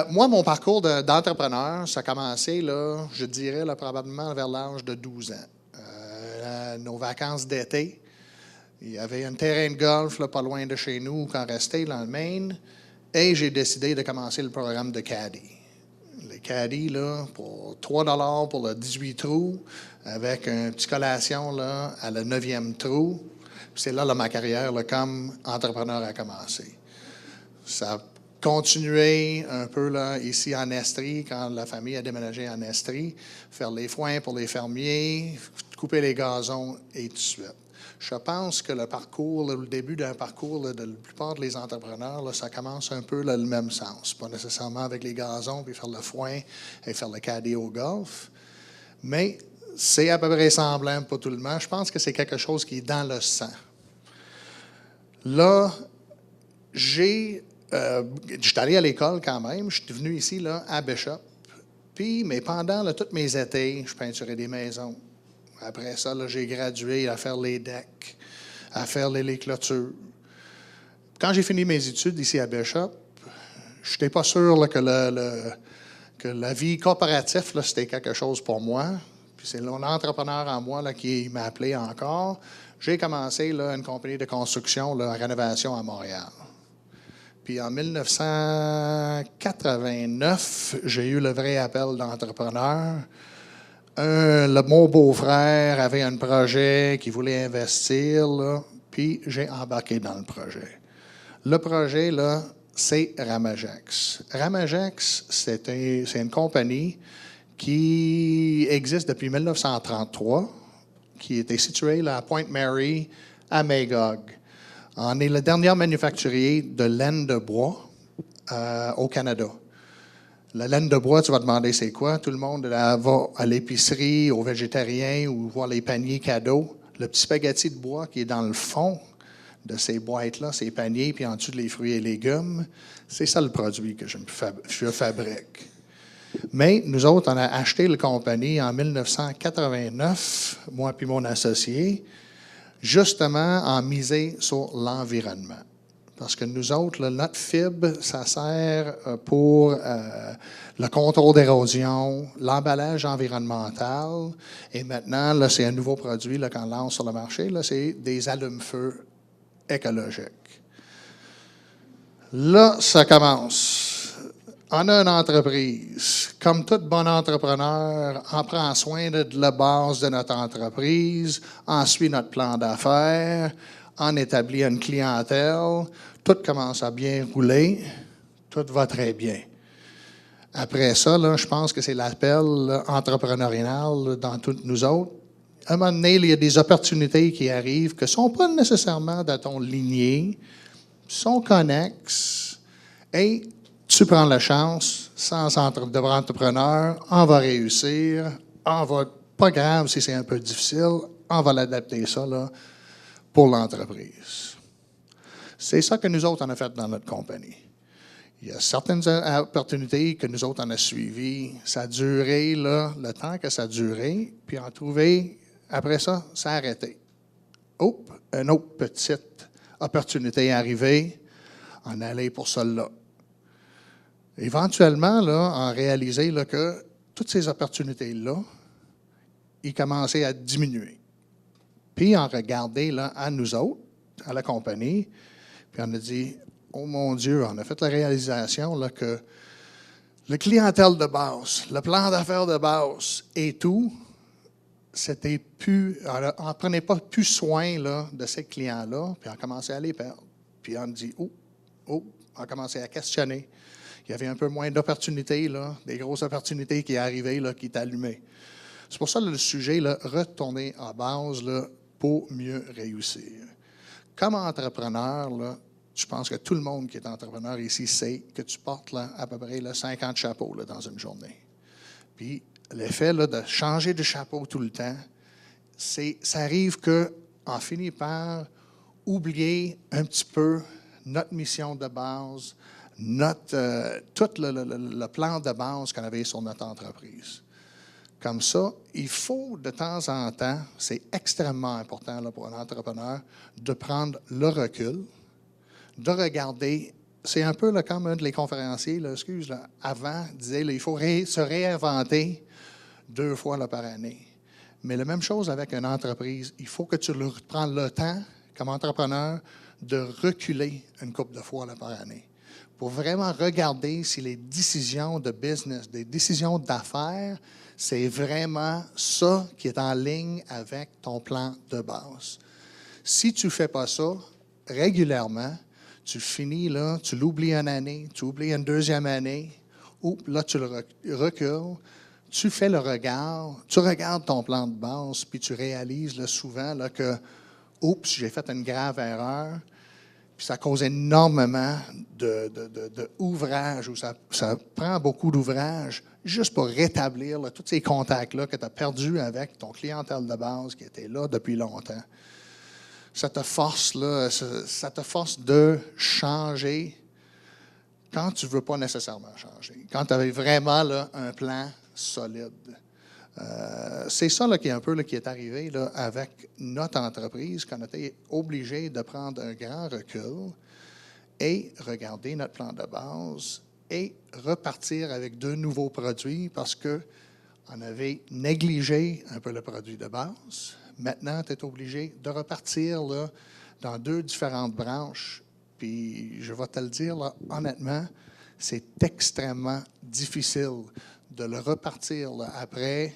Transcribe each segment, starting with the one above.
Moi, mon parcours d'entrepreneur, ça a commencé, là, je dirais, là, probablement vers l'âge de 12 ans. Nos vacances d'été, il y avait un terrain de golf là, pas loin de chez nous, quand restait dans le Maine, et j'ai décidé de commencer le programme de Caddy. Les Caddy, là, pour 3 $ pour le 18 trous, avec une petite collation là, à le 9e trou. C'est là, ma carrière là, comme entrepreneur a commencé. Ça a continué un peu là, ici en Estrie, quand la famille a déménagé en Estrie, faire les foins pour les fermiers, couper les gazons et tout de suite. Je pense que le parcours, le début d'un parcours là, de la plupart des entrepreneurs, là, ça commence un peu là, le même sens. Pas nécessairement avec les gazons, puis faire le foin et faire le caddie au golf, mais c'est à peu près semblant pour tout le monde. Je pense que c'est quelque chose qui est dans le sang. Là, j'étais allé à l'école quand même. Je suis venu ici là, à Bishop. Mais pendant là, tous mes étés, je peinturais des maisons. Après ça, là, j'ai gradué à faire les decks, à faire les clôtures. Quand j'ai fini mes études ici à Bishop, je n'étais pas sûr là, que la vie corporative, là, c'était quelque chose pour moi. Puis c'est l'entrepreneur en moi là, qui m'a appelé encore. J'ai commencé là, une compagnie de construction, là, rénovation à Montréal. Puis en 1989, j'ai eu le vrai appel d'entrepreneur. Mon beau-frère avait un projet qu'il voulait investir, là, puis j'ai embarqué dans le projet. Le projet, là, c'est Ramagex. Ramagex, c'est une compagnie qui existe depuis 1933, qui était située là, à Pointe-Mary, à Magog. On est le dernier manufacturier de laine de bois au Canada. La laine de bois, tu vas demander c'est quoi? Tout le monde là, va à l'épicerie, aux végétariens ou voir les paniers cadeaux. Le petit spaghetti de bois qui est dans le fond de ces boîtes-là, ces paniers, puis en dessous les fruits et légumes, c'est ça le produit que je fabrique. Mais nous autres, on a acheté la compagnie en 1989, moi puis mon associé, justement en misant sur l'environnement. Parce que nous autres, là, notre fibre, ça sert pour le contrôle d'érosion, l'emballage environnemental. Et maintenant, là, c'est un nouveau produit là, qu'on lance sur le marché. Là, c'est des allumes-feu écologiques. Là, ça commence. On a une entreprise. Comme tout bon entrepreneur, on prend soin de la base de notre entreprise, on suit notre plan d'affaires, on établit une clientèle, tout commence à bien rouler, tout va très bien. Après ça, là, je pense que c'est l'appel entrepreneurial là, dans toutes nous autres. À un moment donné, il y a des opportunités qui arrivent qui ne sont pas nécessairement dans ton lignée, sont connexes, et tu prends la chance, sans entrepreneur, on va réussir, pas grave si c'est un peu difficile, on va l'adapter ça là, pour l'entreprise. C'est ça que nous autres, on a fait dans notre compagnie. Il y a certaines opportunités que nous autres, on a suivies. Ça a duré là, le temps que ça a duré, puis on a trouvé, après ça, ça a arrêté. Oups, une autre petite opportunité est arrivée, on allait pour celle-là. Éventuellement, là, on a réalisé là, que toutes ces opportunités-là, ils commençaient à diminuer. Puis on regardait là, à nous autres, à la compagnie, puis on a dit, oh mon Dieu, on a fait la réalisation là, que le clientèle de base, le plan d'affaires de base et tout, c'était plus, on ne prenait pas plus soin là, de ces clients-là, puis on a commencé à les perdre. Puis on a dit, on a commencé à questionner. Il y avait un peu moins d'opportunités, là, des grosses opportunités qui arrivaient, là, qui t'allumaient. C'est pour ça le sujet, là, retourner à base là, pour mieux réussir. Comme entrepreneur, là, je pense que tout le monde qui est entrepreneur ici sait que tu portes là, à peu près là, 50 chapeaux là, dans une journée. Puis l'effet là, de changer de chapeau tout le temps, ça arrive qu'on finit par oublier un petit peu notre mission de base, tout le plan de base qu'on avait sur notre entreprise. Comme ça, il faut de temps en temps, c'est extrêmement important là, pour un entrepreneur, de prendre le recul, de regarder c'est un peu là, comme un de les conférenciers, là, excuse, là, avant, disait là, il faut se réinventer 2 fois là, par année. Mais la même chose avec une entreprise. Il faut que tu prennes le temps, comme entrepreneur, de reculer une couple de fois là, par année pour vraiment regarder si les décisions de business, des décisions d'affaires, c'est vraiment ça qui est en ligne avec ton plan de base. Si tu ne fais pas ça régulièrement, tu finis là, tu l'oublies une année, tu oublies une deuxième année, ou là, tu le recules, tu fais le regard, tu regardes ton plan de base, puis tu réalises là, souvent là, que, oups, j'ai fait une grave erreur, puis ça cause énormément d'ouvrages, ou ça prend beaucoup d'ouvrages juste pour rétablir là, tous ces contacts-là que tu as perdus avec ton clientèle de base qui était là depuis longtemps. Ça te force, là, ça te force de changer quand tu ne veux pas nécessairement changer, quand tu avais vraiment là, un plan solide. C'est ça là, qui est un peu là, qui est arrivé là, avec notre entreprise, qu'on a été obligé de prendre un grand recul et regarder notre plan de base et repartir avec 2 nouveaux produits parce qu'on avait négligé un peu le produit de base. Maintenant, tu es obligé de repartir là, dans 2 différentes branches. Puis, je vais te le dire, là, honnêtement, c'est extrêmement difficile de le repartir là, après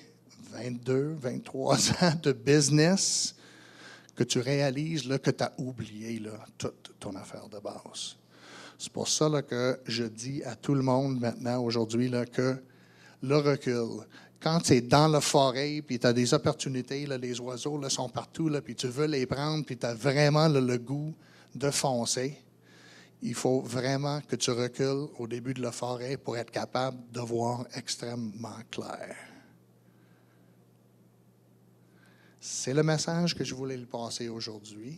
22, 23 ans de business que tu réalises là, que tu as oublié là, toute ton affaire de base. C'est pour ça là, que je dis à tout le monde maintenant, aujourd'hui, là, que le recul, quand tu es dans la forêt, puis tu as des opportunités, là, les oiseaux là, sont partout, là, puis tu veux les prendre, puis tu as vraiment là, le goût de foncer, il faut vraiment que tu recules au début de la forêt pour être capable de voir extrêmement clair. C'est le message que je voulais lui passer aujourd'hui.